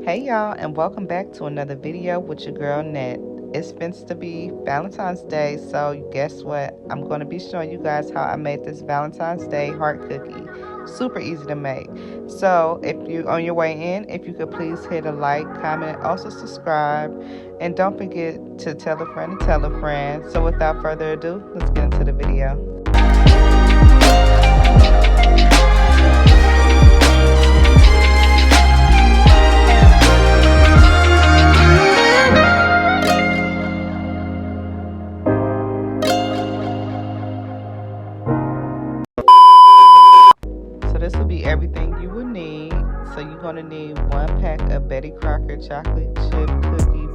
Hey y'all, and welcome back to another video with your girl Net. It's finna to be Valentine's Day, so guess what? I'm going to be showing you guys how I made this Valentine's Day heart cookie. Super easy to make. So if you on your way in, if you could please hit a like, comment, also subscribe, and don't forget to tell a friend and tell a friend. So without further ado, let's get into the video. So this will be everything you will need. So you're going to need 1 pack of Betty Crocker chocolate chip cookie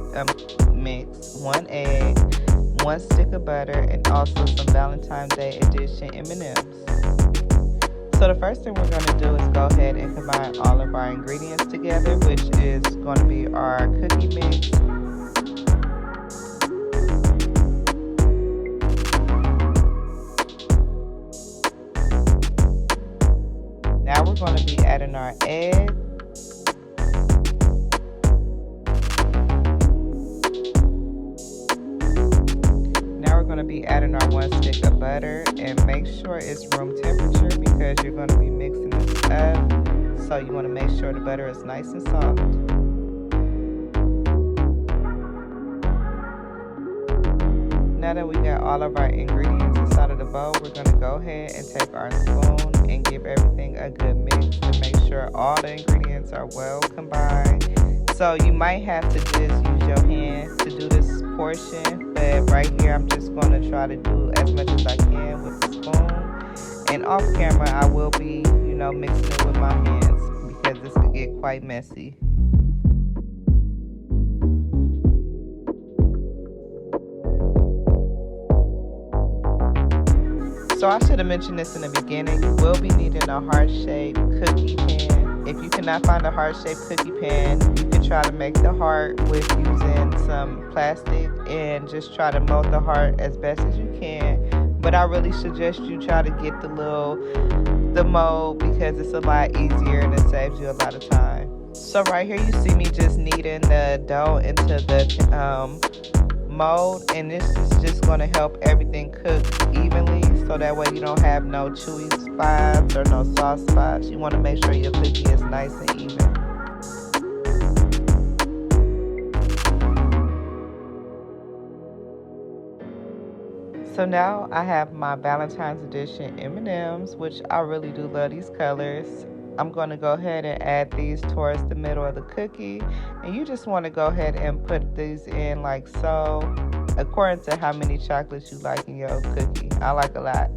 mix, 1 egg, 1 stick of butter, and also some Valentine's Day edition M&Ms. So the first thing we're going to do is go ahead and combine all of our ingredients together, which is going to be our cookie mix. Now we're going to be adding our egg. Now we're going to be adding our 1 stick of butter, and make sure it's room temperature because you're going to be mixing this up. So you want to make sure the butter is nice and soft. Now that we got all of our ingredients inside of the bowl, we're going to go ahead and take our spoon and give everything a good mix to make sure all the ingredients are well combined. So you might have to just use your hand to do this portion, but right here I'm just going to try to do as much as I can with the spoon. And off camera I will be, mixing it with my hands because this could get quite messy. So I should have mentioned this in the beginning. You will be needing a heart-shaped cookie pan. If you cannot find a heart-shaped cookie pan, you can try to make the heart with using some plastic and just try to mold the heart as best as you can. But I really suggest you try to get the mold because it's a lot easier and it saves you a lot of time. So right here you see me just kneading the dough into the mold, and this is just going to help everything cook evenly so that way you don't have no chewy spots or no soft spots. You want to make sure your cookie is nice and even. So now I have my Valentine's edition M&Ms, which I really do love these colors. I'm going to go ahead and add these towards the middle of the cookie, and you just want to go ahead and put these in like so, according to how many chocolates you like in your cookie. I like a lot.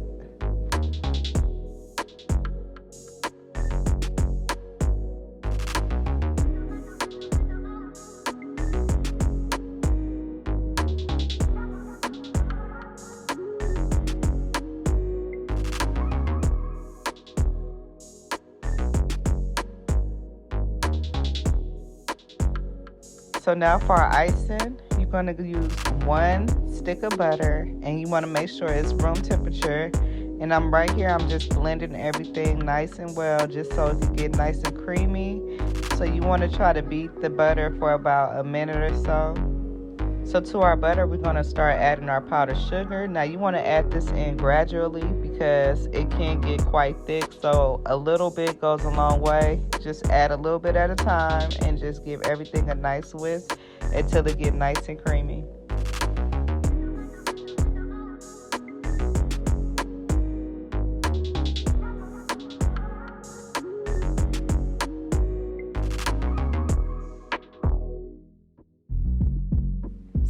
So now for our icing, you're going to use 1 stick of butter, and you want to make sure it's room temperature. And I'm right here, I'm just blending everything nice and well just so it can get nice and creamy. So you want to try to beat the butter for about a minute or so. So to our butter, we're going to start adding our powdered sugar. Now you want to add this in gradually because it can get quite thick. So a little bit goes a long way. Just add a little bit at a time and just give everything a nice whisk until it gets nice and creamy.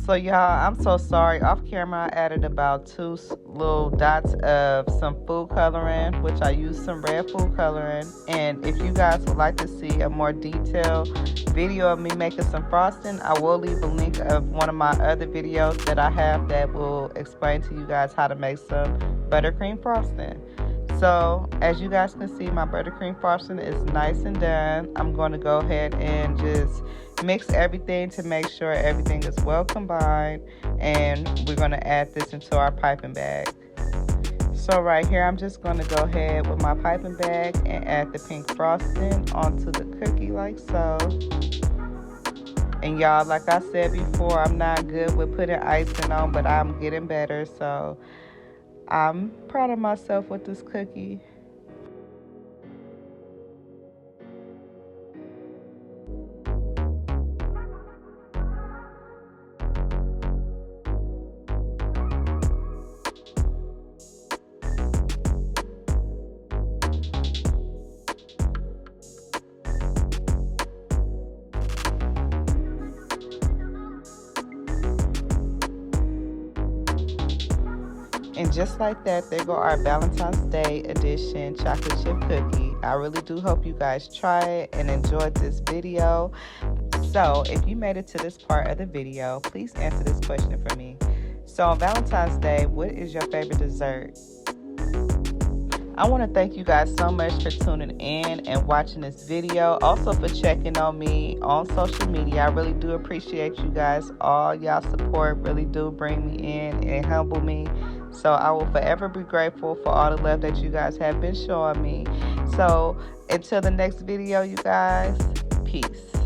So y'all, I'm so sorry. Off camera, I added about 2 little dots of some food coloring, which I used some red food coloring. And if you guys would like to see a more detailed video of me making some frosting, I will leave a link of one of my other videos that I have that will explain to you guys how to make some buttercream frosting. So as you guys can see, my buttercream frosting is nice and done. I'm going to go ahead and just mix everything to make sure everything is well combined, and we're going to add this into our piping bag. So right here, I'm just going to go ahead with my piping bag and add the pink frosting onto the cookie like so. And y'all, like I said before, I'm not good with putting icing on, but I'm getting better. So I'm proud of myself with this cookie. And just like that, there go our Valentine's Day edition chocolate chip cookie. I really do hope you guys try it and enjoyed this video. So if you made it to this part of the video, please answer this question for me. So on Valentine's Day, what is your favorite dessert? I want to thank you guys so much for tuning in and watching this video. Also for checking on me on social media. I really do appreciate you guys. All y'all support really do bring me in and humble me. So I will forever be grateful for all the love that you guys have been showing me. So until the next video, you guys, peace.